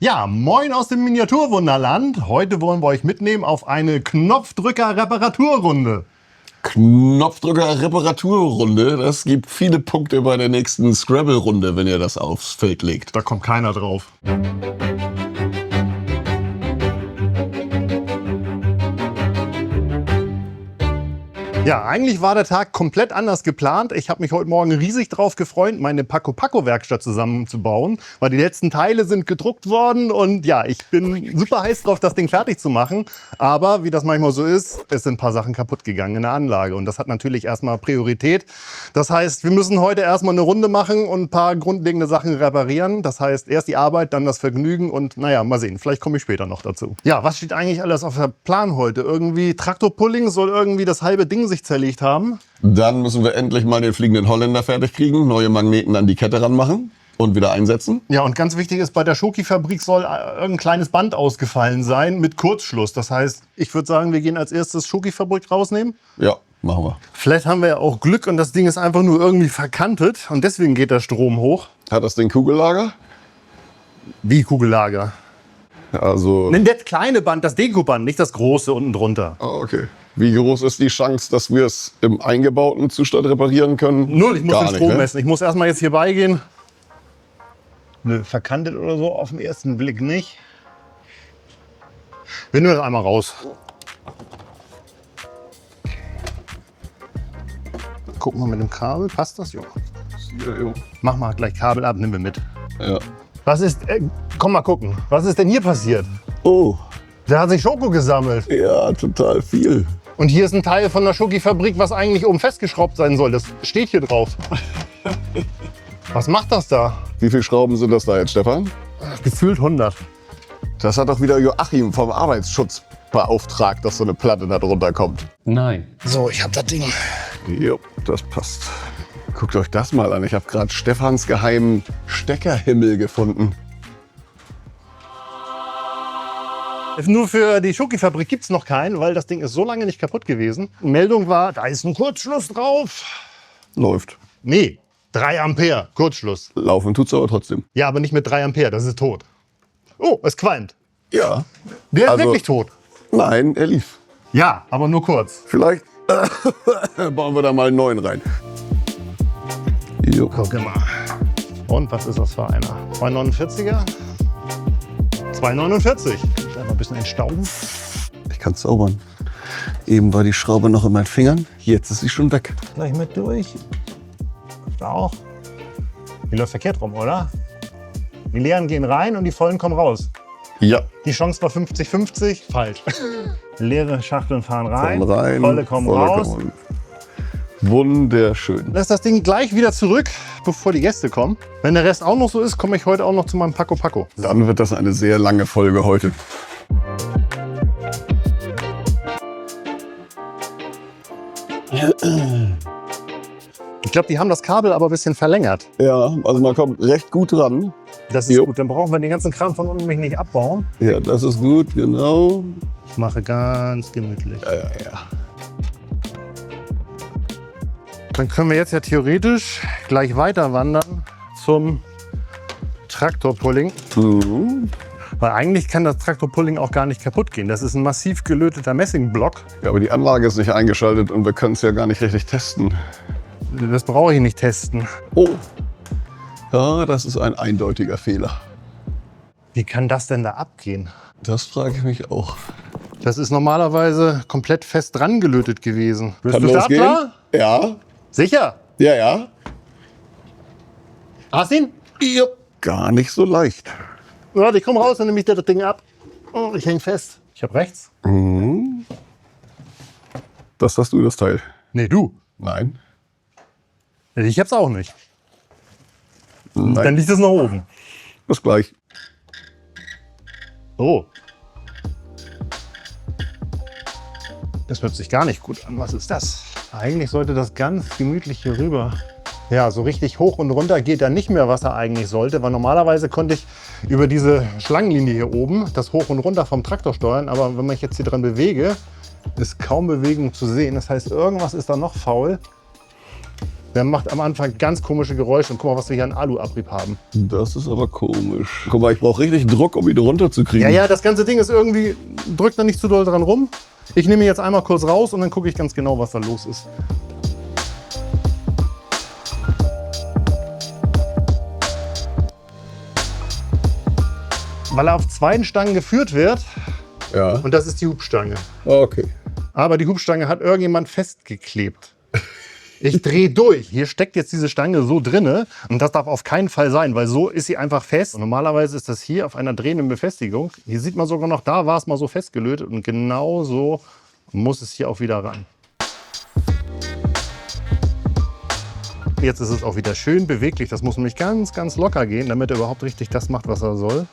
Ja, moin aus dem Miniaturwunderland. Heute wollen wir euch mitnehmen auf eine Knopfdrücker-Reparaturrunde. Knopfdrücker-Reparaturrunde, das gibt viele Punkte bei der nächsten Scrabble-Runde, wenn ihr das aufs Feld legt. Da kommt keiner drauf. Ja, eigentlich war der Tag komplett anders geplant. Ich habe mich heute Morgen riesig drauf gefreut, meine Paco-Paco-Werkstatt zusammenzubauen, weil die letzten Teile sind gedruckt worden und ja, ich bin super heiß drauf, das Ding fertig zu machen. Aber wie das manchmal so ist, es sind ein paar Sachen kaputt gegangen in der Anlage und das hat natürlich erstmal Priorität. Das heißt, wir müssen heute erstmal eine Runde machen und ein paar grundlegende Sachen reparieren. Das heißt, erst die Arbeit, dann das Vergnügen und naja, mal sehen, vielleicht komme ich später noch dazu. Ja, was steht eigentlich alles auf der Plan heute? Irgendwie Traktorpulling soll irgendwie das halbe Ding sich zerlegt haben. Dann müssen wir endlich mal den fliegenden Holländer fertig kriegen, neue Magneten an die Kette ranmachen und wieder einsetzen. Ja, und ganz wichtig ist, bei der Schoki-Fabrik soll irgendein kleines Band ausgefallen sein mit Kurzschluss. Das heißt, ich würde sagen, wir gehen als erstes Schoki-Fabrik rausnehmen. Ja, machen wir. Vielleicht haben wir ja auch Glück und das Ding ist einfach nur irgendwie verkantet und deswegen geht der Strom hoch. Hat das den Kugellager? Wie Kugellager? Also. Nimm das kleine Band, das Dekoband, nicht das große unten drunter. Ah, okay. Wie groß ist die Chance, dass wir es im eingebauten Zustand reparieren können? Null, ich muss Gar den nicht, Strom ne? messen. Ich muss erstmal jetzt hier beigehen. Nö, verkantet oder so auf den ersten Blick nicht. Wir nehmen das einmal raus. Gucken wir mit dem Kabel, passt das? Jo. Mach mal gleich Kabel ab, nehmen wir mit. Ja. Was ist, komm mal gucken, was ist denn hier passiert? Oh, Der hat sich Schoko gesammelt. ja, total viel. Und hier ist ein Teil von der Schoki-Fabrik, was eigentlich oben festgeschraubt sein soll. Das steht hier drauf. Was macht das da? Wie viele Schrauben sind das da jetzt, Stefan? Gefühlt 100. Das hat doch wieder Joachim vom Arbeitsschutz beauftragt, dass so eine Platte da drunter kommt. Nein. So, ich hab das Ding. Jo, das passt. Guckt euch das mal an. Ich habe gerade Stefans geheimen Steckerhimmel gefunden. Nur für die Schoki-Fabrik gibt es noch keinen, weil das Ding ist so lange nicht kaputt gewesen. Meldung war, da ist ein Kurzschluss drauf. Läuft. Nee, 3 Ampere, Kurzschluss. Laufen tut's aber trotzdem. Ja, aber nicht mit 3 Ampere, das ist tot. Oh, es qualmt. Ja. Der ist Also- wirklich tot. Nein, er lief. Ja, aber nur kurz. Vielleicht bauen wir da mal einen neuen rein. Jo. Guck mal. Und was ist das für einer? 249er? 249. Einfach ein bisschen entstauben. Ich kann zaubern. Eben war die Schraube noch in meinen Fingern. Jetzt ist sie schon weg. Gleich mit durch. Da auch. Die läuft verkehrt rum, oder? Die leeren gehen rein und die vollen kommen raus. Ja. Die Chance war 50-50. Falsch. Leere Schachteln fahren rein, Kommen rein. volle kommen volle raus. kommen. Wunderschön. Lass das Ding gleich wieder zurück, bevor die Gäste kommen. Wenn der Rest auch noch so ist, komme ich heute auch noch zu meinem Paco-Paco. Dann wird das eine sehr lange Folge heute. Ich glaube, die haben das Kabel aber ein bisschen verlängert. Ja, also man kommt recht gut ran. Das ist Jo. gut. Dann brauchen wir den ganzen Kram von unten nämlich nicht abbauen. Ja, das ist gut, genau. Ich mache ganz gemütlich. Ja. Dann können wir jetzt ja theoretisch gleich weiter wandern zum Traktorpulling. Mhm. Weil eigentlich kann das Traktorpulling auch gar nicht kaputt gehen. Das ist ein massiv gelöteter Messingblock. Ja, aber die Anlage ist nicht eingeschaltet und wir können es ja gar nicht richtig testen. Das brauche ich nicht testen. Oh. Ja, das ist ein eindeutiger Fehler. Wie kann das denn da abgehen? Das frage ich mich auch. Das ist normalerweise komplett fest dran gelötet gewesen. Bist Kann du losgehen? startklar? Ja. Sicher? Ja. Hast ihn? Ja. Gar nicht so leicht. Warte, ich komme raus, dann nehme ich dir das Ding ab. Oh, ich hänge fest. Ich habe rechts. Das hast du, das Teil. Nee, du. Nein. Ich hab's auch nicht. Dann Nein. liegt es nach oben. Bis gleich. Oh. Das hört sich gar nicht gut an. Was ist das? Eigentlich sollte das ganz gemütlich hier rüber. Ja, so richtig hoch und runter geht da nicht mehr, was er eigentlich sollte. Weil normalerweise konnte ich über diese Schlangenlinie hier oben das Hoch und Runter vom Traktor steuern. Aber wenn ich jetzt hier dran bewege, ist kaum Bewegung zu sehen. Das heißt, irgendwas ist da noch faul. Der macht am Anfang ganz komische Geräusche. Und guck mal, was wir hier an Aluabrieb haben. Das ist aber komisch. Guck mal, ich brauche richtig Druck, um ihn runterzukriegen. Ja, ja, das ganze Ding ist irgendwie, drückt da nicht zu doll dran rum. Ich nehme ihn jetzt einmal kurz raus und dann gucke ich ganz genau, was da los ist. Weil er auf 2 Stangen geführt wird. Ja. Und das ist die Hubstange. Okay. Aber die Hubstange hat irgendjemand festgeklebt. Ich drehe durch. Hier steckt jetzt diese Stange so drinne und das darf auf keinen Fall sein, weil so ist sie einfach fest. Und normalerweise ist das hier auf einer drehenden Befestigung. Hier sieht man sogar noch, da war es mal so festgelötet und genau so muss es hier auch wieder ran. Jetzt ist es auch wieder schön beweglich. Das muss nämlich ganz, ganz locker gehen, damit er überhaupt richtig das macht, was er soll.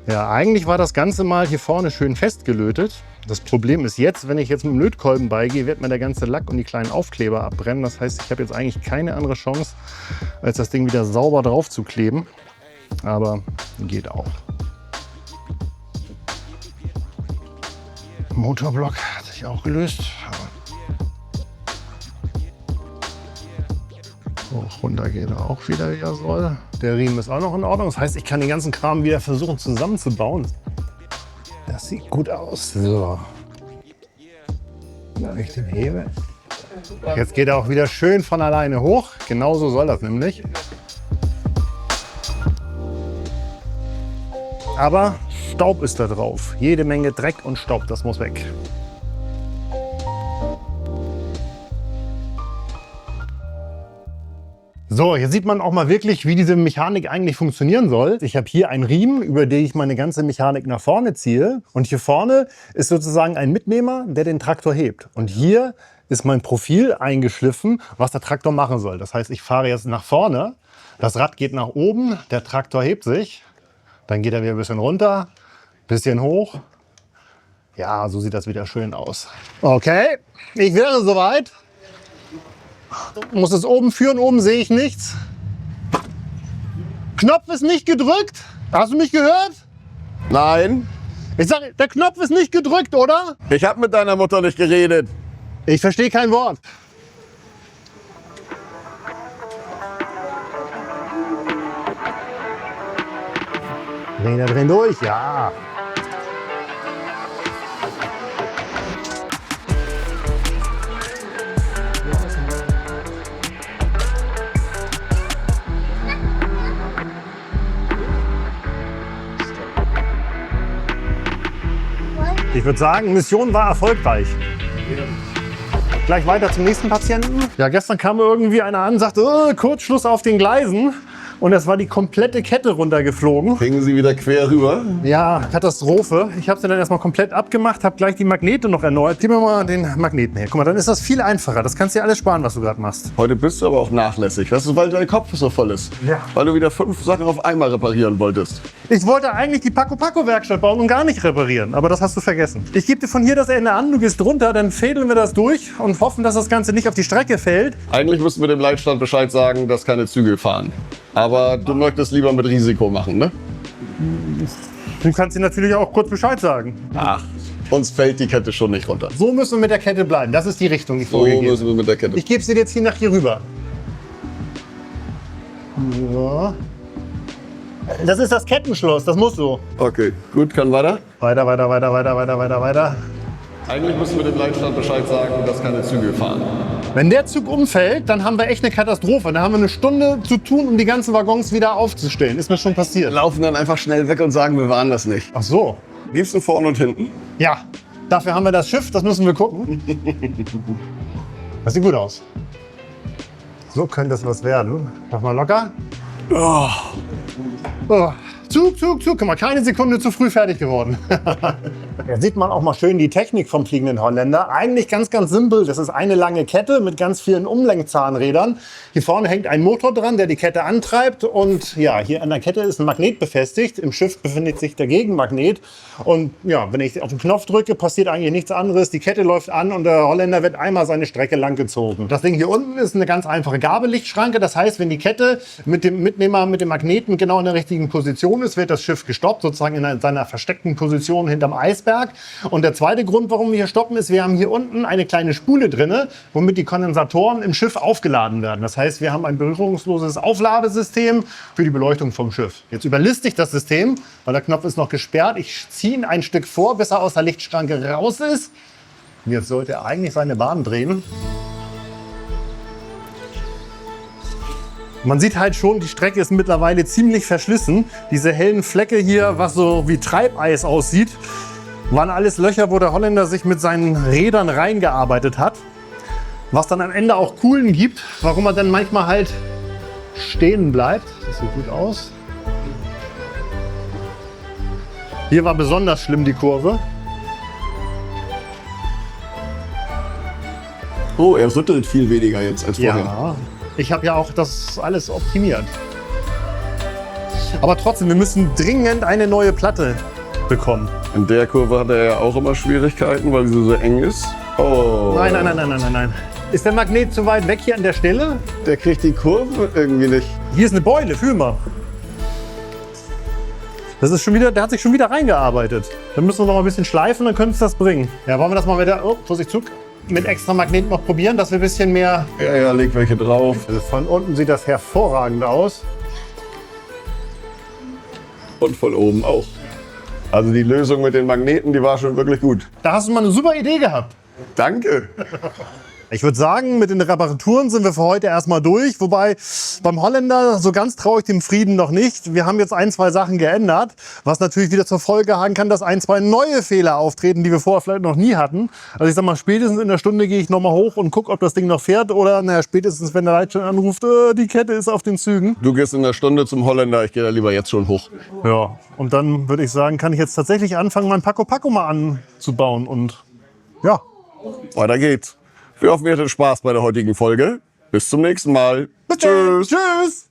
Ja, eigentlich war das Ganze mal hier vorne schön festgelötet. Das Problem ist jetzt, wenn ich jetzt mit dem Lötkolben beigehe, wird mir der ganze Lack und die kleinen Aufkleber abbrennen. Das heißt, ich habe jetzt eigentlich keine andere Chance, als das Ding wieder sauber drauf zu kleben. Aber geht auch. Motorblock hat sich auch gelöst. Hoch, runter geht er auch wieder, wie er soll. Der Riemen ist auch noch in Ordnung. Das heißt, ich kann den ganzen Kram wieder versuchen zusammenzubauen. Das sieht gut aus. So. Da habe ich den Hebel. Jetzt geht er auch wieder schön von alleine hoch. Genauso soll das nämlich. Aber Staub ist da drauf. Jede Menge Dreck und Staub, das muss weg. So, hier sieht man auch mal wirklich, wie diese Mechanik eigentlich funktionieren soll. Ich habe hier einen Riemen, über den ich meine ganze Mechanik nach vorne ziehe. Und hier vorne ist sozusagen ein Mitnehmer, der den Traktor hebt. Und hier ist mein Profil eingeschliffen, was der Traktor machen soll. Das heißt, ich fahre jetzt nach vorne, das Rad geht nach oben, der Traktor hebt sich. Dann geht er wieder ein bisschen runter, ein bisschen hoch. Ja, so sieht das wieder schön aus. Okay, ich wäre soweit. Muss es oben führen, oben sehe ich nichts. Knopf ist nicht gedrückt. Hast du mich gehört? Nein, Ich sage, der Knopf ist nicht gedrückt, oder? ich habe mit deiner Mutter nicht geredet. Ich verstehe kein Wort. Räder drehen durch, ja. Ich würde sagen, Mission war erfolgreich. Gleich weiter zum nächsten Patienten. Ja, gestern kam irgendwie einer an und sagte, oh, Kurzschluss auf den Gleisen. Und es war die komplette Kette runtergeflogen. Hängen sie wieder quer rüber. Ja, Katastrophe. Ich habe sie dann erstmal komplett abgemacht, habe gleich die Magnete noch erneuert. Gib mir mal den Magneten her. Guck mal, dann ist das viel einfacher. Das kannst du dir alles sparen, was du gerade machst. Heute bist du aber auch nachlässig. Weißt du, weil dein Kopf so voll ist. Ja. Weil du wieder 5 Sachen auf einmal reparieren wolltest. Ich wollte eigentlich die Paco-Paco-Werkstatt bauen und gar nicht reparieren, aber das hast du vergessen. Ich gebe dir von hier das Ende an, du gehst runter, dann fädeln wir das durch und hoffen, dass das Ganze nicht auf die Strecke fällt. Eigentlich müssten wir dem Leitstand Bescheid sagen, dass keine Zügel fahren. Aber du möchtest lieber mit Risiko machen, ne? Du kannst dir natürlich auch kurz Bescheid sagen. Ach, uns fällt die Kette schon nicht runter. So müssen wir mit der Kette bleiben. Das ist die Richtung, die So vorgegeben müssen wir mit der Kette. Ich gebe sie dir jetzt hier nach hier rüber. So. Das ist das Kettenschloss, das muss so. Okay, gut, kann weiter. Weiter, weiter, weiter, weiter, weiter, weiter, weiter. Eigentlich müssen wir dem Leitstand Bescheid sagen, dass keine Zügel fahren. Wenn der Zug umfällt, dann haben wir echt eine Katastrophe. Dann haben wir eine Stunde zu tun, um die ganzen Waggons wieder aufzustellen. Ist mir schon passiert. Laufen dann einfach schnell weg und sagen, wir waren das nicht. Ach so. Liebsten vorne und hinten. Ja, dafür haben wir das Schiff, das müssen wir gucken. Das sieht gut aus. So könnte es was werden. Mach mal locker. Oh. Zug, Zug, Zug. Guck mal, keine Sekunde zu früh fertig geworden. Jetzt sieht man auch mal schön die Technik vom Fliegenden Holländer. Eigentlich ganz, ganz simpel. Das ist eine lange Kette mit ganz vielen Umlenkzahnrädern. Hier vorne hängt ein Motor dran, der die Kette antreibt. Und ja, hier an der Kette ist ein Magnet befestigt. Im Schiff befindet sich der Gegenmagnet. Und ja, wenn ich auf den Knopf drücke, passiert eigentlich nichts anderes. Die Kette läuft an und der Holländer wird einmal seine Strecke lang gezogen. Das Ding hier unten ist eine ganz einfache Gabellichtschranke. Das heißt, wenn die Kette mit dem Mitnehmer, mit dem Magneten genau in der richtigen Position ist, wird das Schiff gestoppt, sozusagen in seiner versteckten Position hinterm Eisberg. Und der zweite Grund, warum wir hier stoppen, ist, wir haben hier unten eine kleine Spule drinne, womit die Kondensatoren im Schiff aufgeladen werden. Das heißt, wir haben ein berührungsloses Aufladesystem für die Beleuchtung vom Schiff. Jetzt überliste ich das System, weil der Knopf ist noch gesperrt. Ich ziehe ihn ein Stück vor, bis er aus der Lichtschranke raus ist. Und jetzt sollte er eigentlich seine Bahn drehen. Man sieht halt schon, die Strecke ist mittlerweile ziemlich verschlissen. Diese hellen Flecke hier, was so wie Treibeis aussieht, waren alles Löcher, wo der Holländer sich mit seinen Rädern reingearbeitet hat. Was dann am Ende auch Kuhlen gibt, warum er dann manchmal halt stehen bleibt. Das sieht gut aus. Hier war besonders schlimm die Kurve. Oh, er rüttelt viel weniger jetzt als vorher. Ja, ich habe ja auch das alles optimiert. Aber trotzdem, wir müssen dringend eine neue Platte bekommen. In der Kurve hat er ja auch immer Schwierigkeiten, weil sie so eng ist. Oh. Nein. Ist der Magnet zu weit weg hier an der Stelle? Der kriegt die Kurve irgendwie nicht. Hier ist eine Beule, fühl mal. Das ist schon wieder, der hat sich schon wieder reingearbeitet. Dann müssen wir noch mal ein bisschen schleifen, dann könnte es das bringen. Ja, wollen wir das mal mit der, Vorsicht, Zug, mit extra Magneten noch probieren, dass wir ein bisschen mehr... Ja, leg welche drauf. Also von unten sieht das hervorragend aus. Und von oben auch. Also die Lösung mit den Magneten, die war schon wirklich gut. Da hast du mal eine super Idee gehabt. Danke. Ich würde sagen, mit den Reparaturen sind wir für heute erstmal durch. Wobei beim Holländer, so ganz traue ich dem Frieden noch nicht. Wir haben jetzt ein, zwei Sachen geändert, was natürlich wieder zur Folge haben kann, dass ein, zwei neue Fehler auftreten, die wir vorher vielleicht noch nie hatten. Also ich sag mal, spätestens in der Stunde gehe ich nochmal hoch und gucke, ob das Ding noch fährt. Oder naja, spätestens, wenn der Leitstelle anruft, die Kette ist auf den Zügen. Du gehst in der Stunde zum Holländer, ich gehe da lieber jetzt schon hoch. Ja, und dann würde ich sagen, kann ich jetzt tatsächlich anfangen, mein Paco Paco mal anzubauen. Und ja. Weiter geht's. Wir hoffen, ihr hattet Spaß bei der heutigen Folge. Bis zum nächsten Mal. Bis dann. Tschüss.